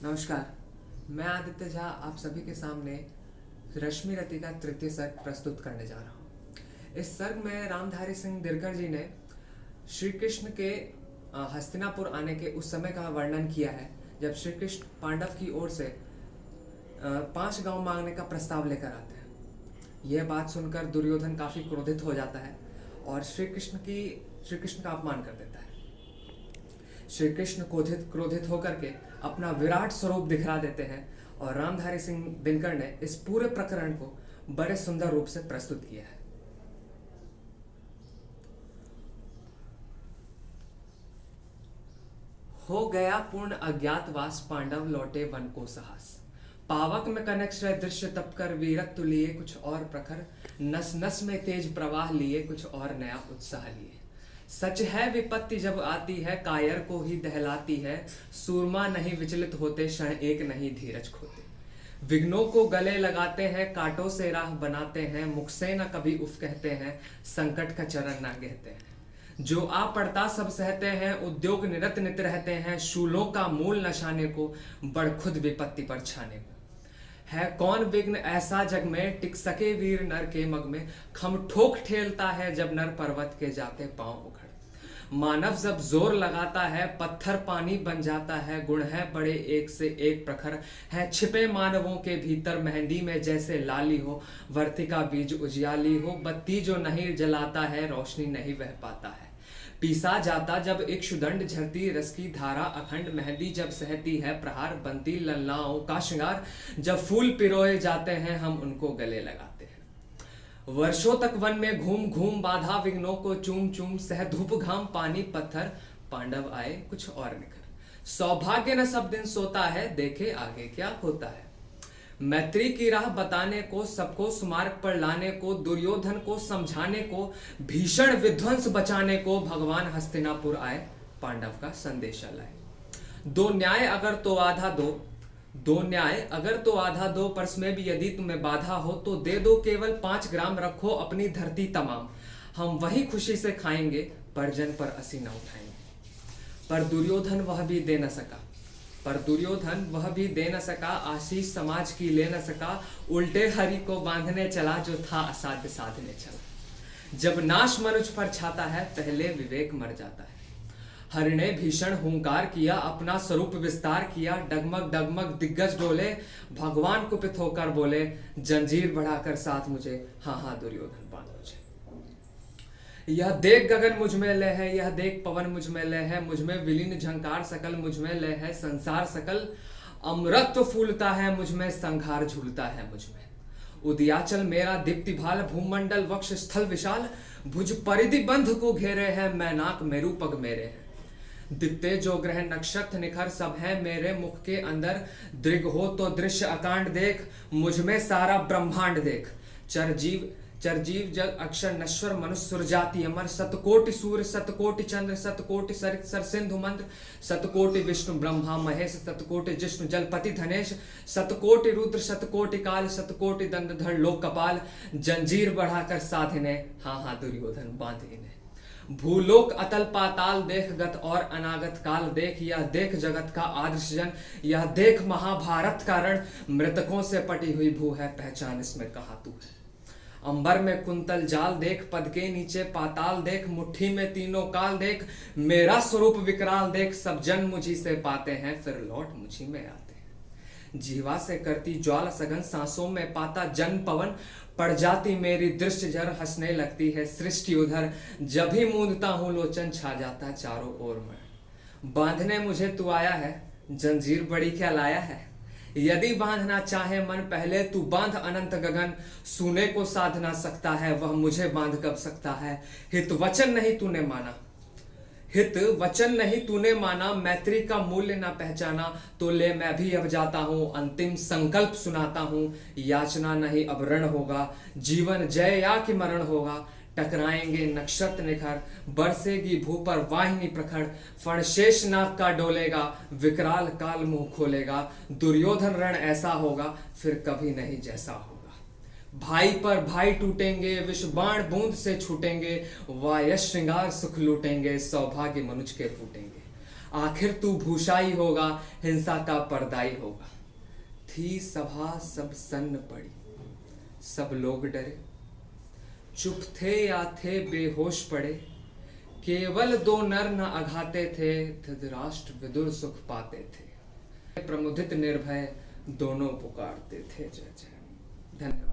नमस्कार। मैं आदित्य झा आप सभी के सामने रश्मि रति का तृतीय सर्ग प्रस्तुत करने जा रहा हूँ। इस सर्ग में रामधारी सिंह दिनकर जी ने श्री कृष्ण के हस्तिनापुर आने के उस समय का वर्णन किया है जब श्री कृष्ण पांडव की ओर से 5 गांव मांगने का प्रस्ताव लेकर आते हैं। यह बात सुनकर दुर्योधन काफी क्रोधित हो जाता है और श्री कृष्ण का अपमान कर देता है। श्री कृष्ण क्रोधित होकर के अपना विराट स्वरूप दिखला देते हैं और रामधारी सिंह दिनकर ने इस पूरे प्रकरण को बड़े सुंदर रूप से प्रस्तुत किया है। हो गया पूर्ण अज्ञातवास, पांडव लौटे वन को साहस। पावक में कनक श्रय दृश्य तप कर, वीरत्व लिए कुछ और प्रखर, नस नस में तेज प्रवाह लिए कुछ और नया उत्साह लिए। सच है विपत्ति जब आती है, कायर को ही दहलाती है, सूरमा नहीं विचलित होते, क्षण एक नहीं धीरज खोते। विघ्नों को गले लगाते हैं, कांटों से राह बनाते हैं, मुख से न कभी उफ कहते हैं, संकट का चरण न कहते हैं। जो आ पड़ता सब सहते हैं, उद्योग निरत नित रहते हैं, शूलों का मूल नशाने को, बड़ खुद विपत्ति पर छाने को। है कौन विघ्न ऐसा जग में, टिक सके वीर नर के मग में, खम ठोक ठेलता है जब नर पर्वत के जाते पांव उखड़। मानव जब जोर लगाता है, पत्थर पानी बन जाता है, गुण है बड़े एक से एक प्रखर, है छिपे मानवों के भीतर, मेहंदी में जैसे लाली हो, वर्तिका बीज उजियाली हो, बत्ती जो नहीं जलाता है, रोशनी नहीं बह पाता है। पीसा जाता जब इक्षुदंड झरती रस की धारा अखंड, मेहंदी जब सहती है प्रहार, बनती ललनाओं का श्रृंगार, जब फूल पिरोए जाते हैं हम उनको गले लगाते हैं। वर्षों तक वन में घूम घूम, बाधा विघ्नों को चूम चूम, सह धूप घाम पानी पत्थर, पांडव आए कुछ और निखर। सौभाग्य न सब दिन सोता है, देखे आगे क्या होता है। मैत्री की राह बताने को, सबको सुमार्ग पर लाने को, दुर्योधन को समझाने को, भीषण विध्वंस बचाने को, भगवान हस्तिनापुर आए पांडव का संदेशा लाए। दो न्याय अगर तो आधा दो, पर इसमें भी यदि तुम्हें बाधा हो तो दे दो, केवल 5 ग्राम रखो अपनी धरती तमाम, हम वही खुशी से खाएंगे, परजन पर असी न उठाएंगे। पर दुर्योधन वह भी दे न सका, आशीष समाज की ले न सका, उल्टे हरि को बांधने चला, जो था असाध्य साधने चला। जब नाश मनुज पर छाता है, पहले विवेक मर जाता है। हरि ने भीषण हुंकार किया, अपना स्वरूप विस्तार किया, डगमग डगमग दिग्गज डोले, भगवान कुपित होकर बोले, जंजीर बढ़ाकर साथ मुझे, हाँ हाँ दुर्योधन बांध मुझे। यह देख गगन मुझ में लय है, यह देख पवन मुझ में लय है, मुझ में विलीन झंकार सकल मुझ में लय है, संसार सकल अमृत फूलता है मुझ में, संघार झूलता है मुझ में। उदयाचल मेरा दीप्ति भाल, भूमंडल वक्ष स्थल विशाल, भुज परिधि बंध को घेरे है, मैनाक मेरू पग मेरे है। दिखते जो ग्रह नक्षत्र निखर, सब है मेरे मुख के अंदर, दृग हो तो दृश्य अकांड देख, मुझ में सारा ब्रह्मांड देख। चरजीव जग अक्षर नश्वर, मनुष्य सुरजाति अमर, सतकोटि सूर्य सतकोटि चंद्र, सतकोटि सरित सर सिंधु मंद्र, सतकोटि विष्णु ब्रह्मा महेश, सतकोटि जिष्णु जलपति धनेश, सतकोटि रुद्र शतकोटि काल, सतकोटि दंडधर लोक कपाल, जंजीर बढ़ाकर साधिने, हाँ हाँ दुर्योधन बांध इन्हें। भूलोक अतल पाताल देख, गत और अनागत काल देख, यह देख जगत का आदर्शजन, यह देख महाभारत का रण, मृतकों से पटी हुई भू है, पहचान इसमें कहा तू है। अंबर में कुंतल जाल देख, पद के नीचे पाताल देख, मुट्ठी में तीनों काल देख, मेरा स्वरूप विकराल देख, सब जन मुझी से पाते हैं, फिर लौट मुझी में आते हैं। जीवा से करती ज्वाल सघन, सांसों में पाता जन पवन, पड़ जाती मेरी दृष्टि जर, हंसने लगती है सृष्टि उधर, जब ही मूंदता हूं लोचन, छा जाता चारों ओर में। बांधने मुझे तू आया है, जंजीर बड़ी क्या लाया है, यदि बांधना चाहे मन, पहले तू बांध अनंत गगन, सुने को साध ना सकता है, वह मुझे बांध कब सकता है। हित वचन नहीं तूने माना, मैत्री का मूल्य ना पहचाना, तो ले मैं भी अब जाता हूँ, अंतिम संकल्प सुनाता हूँ, याचना नहीं अब रण होगा, जीवन जय या कि मरण होगा। टकराएंगे नक्षत्र निखर, बरसेगी भू पर वाहिनी प्रखर, फण शेष नाग का डोलेगा, विकराल काल मुंह खोलेगा, दुर्योधन रण ऐसा होगा, फिर कभी नहीं जैसा होगा। भाई पर भाई टूटेंगे, विष बाण बूंद से छूटेंगे, वायस श्रृंगार सुख लूटेंगे, सौभाग्य मनुज के फूटेंगे। आखिर तू भूषाई होगा, हिंसा का पर्दाई होगा। थी सभा सब सन्न पड़ी, सब लोग डरे, चुप थे या थे बेहोश पड़े। केवल दो नर न अघाते थे, धृतराष्ट्र विदुर सुख पाते थे। प्रमुदित निर्भय दोनों पुकारते थे। जय जय। धन्यवाद।